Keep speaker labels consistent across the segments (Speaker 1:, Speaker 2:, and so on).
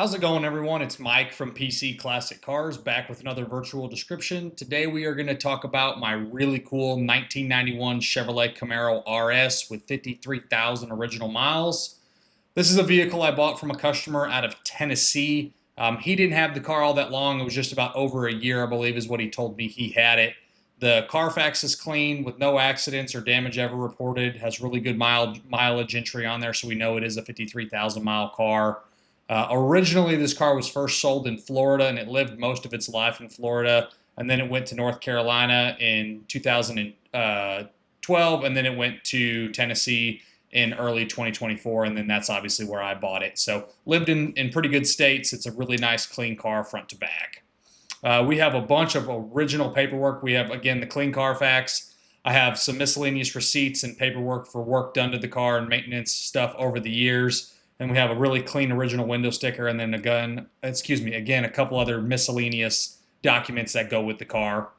Speaker 1: How's it going, everyone? It's Mike from PC Classic Cars back with another virtual description. Today we are going to talk about my really cool 1991 Chevrolet Camaro RS with 53,000 original miles. This is a vehicle I bought from a customer out of Tennessee. He didn't have the car all that long. It was just about over a year, I believe, is what he told me he had it. The Carfax is clean with no accidents or damage ever reported. Has really good mileage entry on there, so we know it is a 53,000 mile car. Originally, this car was first sold in Florida, and it lived most of its life in Florida. And then it went to North Carolina in 2012, and then it went to Tennessee in early 2024, and then that's obviously where I bought it. So lived in pretty good states. It's a really nice, clean car front to back. We have a bunch of original paperwork. We have, again, the clean Carfax. I have some miscellaneous receipts and paperwork for work done to the car and maintenance stuff over the years. And we have a really clean original window sticker, and then again, a couple other miscellaneous documents that go with the car.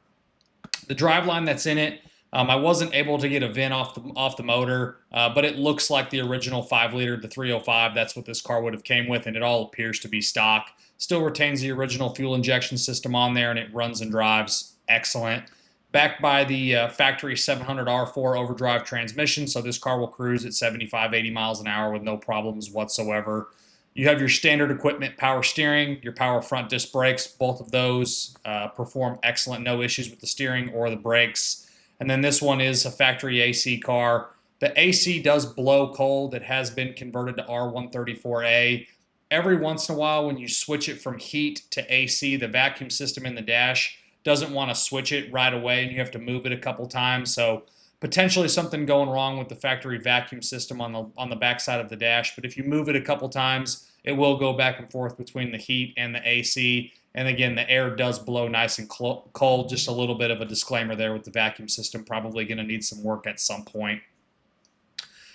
Speaker 1: The driveline that's in it, I wasn't able to get a VIN off the motor, but it looks like the original 5-liter, the 305. That's what this car would have came with, and it all appears to be stock. Still retains the original fuel injection system on there, and it runs and drives excellent. Backed by the factory 700 R4 overdrive transmission, so this car will cruise at 75, 80 miles an hour with no problems whatsoever. You have your standard equipment power steering, your power front disc brakes. Both of those perform excellent, no issues with the steering or the brakes. And then this one is a factory AC car. The AC does blow cold. It has been converted to R134A. Every once in a while, when you switch it from heat to AC, the vacuum system in the dash doesn't want to switch it right away, and you have to move it a couple times. So potentially something going wrong with the factory vacuum system on the back side of the dash. But if you move it a couple times, it will go back and forth between the heat and the AC. And again, the air does blow nice and cold. Just a little bit of a disclaimer there with the vacuum system. Probably going to need some work at some point.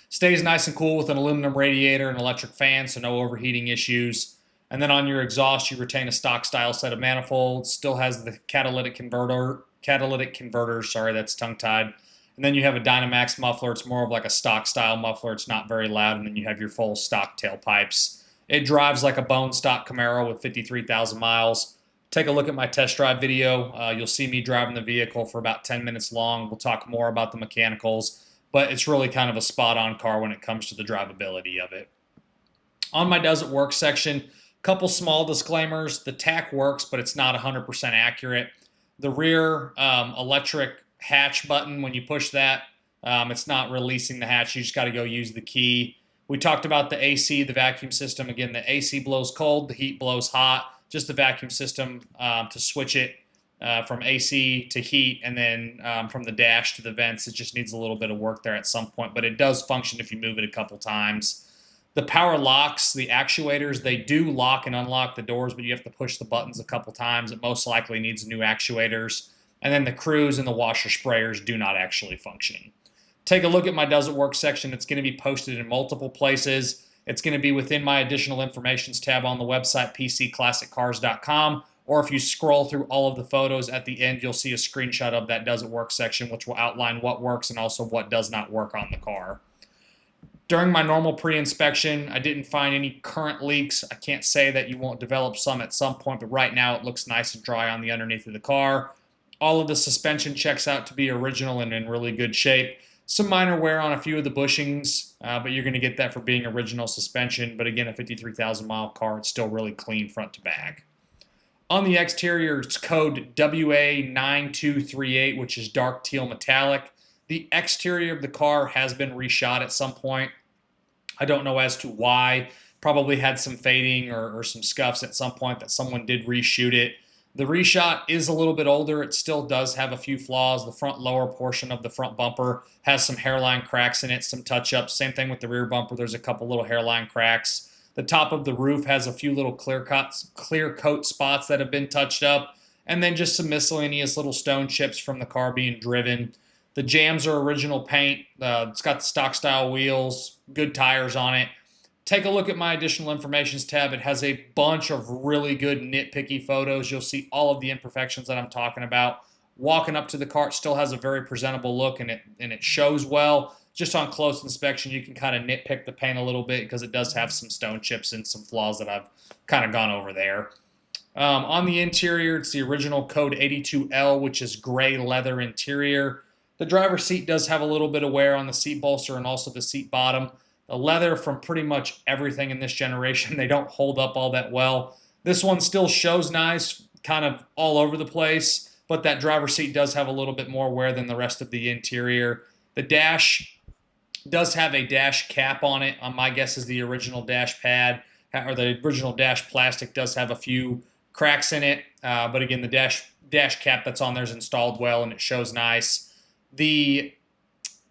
Speaker 1: Stays nice and cool with an aluminum radiator and electric fan, so no overheating issues. And then on your exhaust, you retain a stock style set of manifolds. Still has the catalytic converters. Sorry, that's tongue tied. And then you have a Dynamax muffler. It's more of like a stock style muffler. It's not very loud. And then you have your full stock tailpipes. It drives like a bone stock Camaro with 53,000 miles. Take a look at my test drive video. You'll see me driving the vehicle for about 10 minutes long. We'll talk more about the mechanicals, but it's really kind of a spot on car when it comes to the drivability of it. On my does it work section, couple small disclaimers. The tach works, but it's not 100% accurate. The rear electric hatch button, when you push that, it's not releasing the hatch. You just got to go use the key. We talked about the AC, the vacuum system. Again, the AC blows cold, the heat blows hot. Just the vacuum system to switch it from AC to heat, and then from the dash to the vents. It just needs a little bit of work there at some point, but it does function if you move it a couple times. The power locks, the actuators, they do lock and unlock the doors, but you have to push the buttons a couple times. It most likely needs new actuators. And then the cruise and the washer sprayers do not actually function. Take a look at my Does It Work section. It's going to be posted in multiple places. It's going to be within my additional informations tab on the website, pcclassiccars.com. Or if you scroll through all of the photos at the end, you'll see a screenshot of that Does It Work section, which will outline what works and also what does not work on the car. During my normal pre-inspection, I didn't find any current leaks. I can't say that you won't develop some at some point, but right now it looks nice and dry on the underneath of the car. All of the suspension checks out to be original and in really good shape. Some minor wear on a few of the bushings, but you're going to get that for being original suspension. But again, a 53,000 mile car, it's still really clean front to back. On the exterior, it's code WA9238, which is dark teal metallic. The exterior of the car has been reshot at some point. I don't know as to why. Probably had some fading or some scuffs at some point that someone did reshoot it. The reshot is a little bit older. It still does have a few flaws. The front lower portion of the front bumper has some hairline cracks in it, some touch-ups. Same thing with the rear bumper. There's a couple little hairline cracks. The top of the roof has a few little clear coat spots that have been touched up. And then just some miscellaneous little stone chips from the car being driven. The jams are original paint. It's got the stock style wheels, good tires on it. Take a look at my additional informations tab. It has a bunch of really good nitpicky photos. You'll see all of the imperfections that I'm talking about. Walking up to the car, it still has a very presentable look, and it shows well. just on close inspection, you can kind of nitpick the paint a little bit because it does have some stone chips and some flaws that I've kind of gone over there. On the interior, it's the original Code 82L, which is gray leather interior. The driver's seat does have a little bit of wear on the seat bolster and also the seat bottom. The leather from pretty much everything in this generation, they don't hold up all that well. This one still shows nice, kind of all over the place, but that driver's seat does have a little bit more wear than the rest of the interior. The dash does have a dash cap on it. My guess is the original dash pad, or the original dash plastic does have a few cracks in it, but again, the dash cap that's on there is installed well and it shows nice. The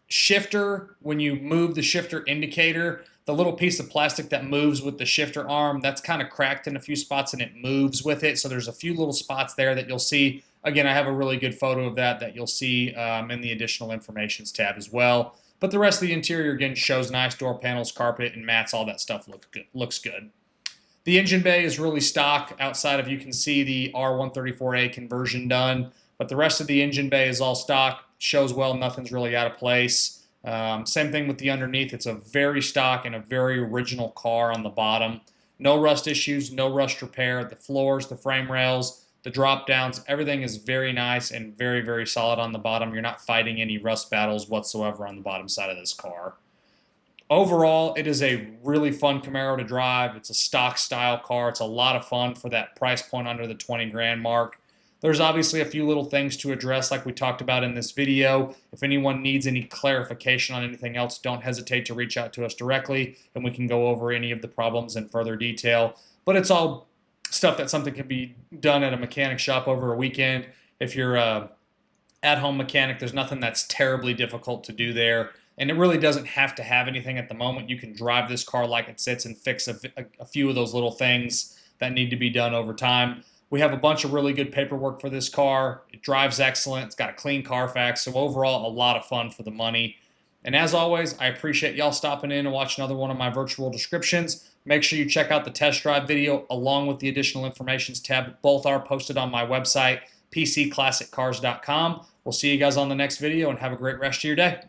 Speaker 1: shifter, when you move the shifter indicator, the little piece of plastic that moves with the shifter arm, that's kind of cracked in a few spots and it moves with it. So there's a few little spots there that you'll see. Again, I have a really good photo of that you'll see in the additional informations tab as well. But the rest of the interior, again, shows nice. Door panels, carpet, and mats, all that stuff looks good. The engine bay is really stock. Outside of, you can see the R134A conversion done, but the rest of the engine bay is all stock. Shows well, nothing's really out of place. Same thing with the underneath. It's a very stock and a very original car on the bottom. No rust issues, no rust repair. The floors, the frame rails, the drop downs, everything is very nice and very, very solid on the bottom. You're not fighting any rust battles whatsoever on the bottom side of this car. Overall, it is a really fun Camaro to drive. It's a stock style car. It's a lot of fun for that price point under the 20 grand mark. There's obviously a few little things to address like we talked about in this video. If anyone needs any clarification on anything else, don't hesitate to reach out to us directly and we can go over any of the problems in further detail. But it's all stuff that something can be done at a mechanic shop over a weekend. If you're a at-home mechanic, there's nothing that's terribly difficult to do there. And it really doesn't have to have anything at the moment. You can drive this car like it sits and fix a few of those little things that need to be done over time. We have a bunch of really good paperwork for this car. It drives excellent. It's got a clean Carfax. So overall, a lot of fun for the money. And as always, I appreciate y'all stopping in and watching another one of my virtual descriptions. Make sure you check out the test drive video along with the additional informations tab. Both are posted on my website, pcclassiccars.com. We'll see you guys on the next video and have a great rest of your day.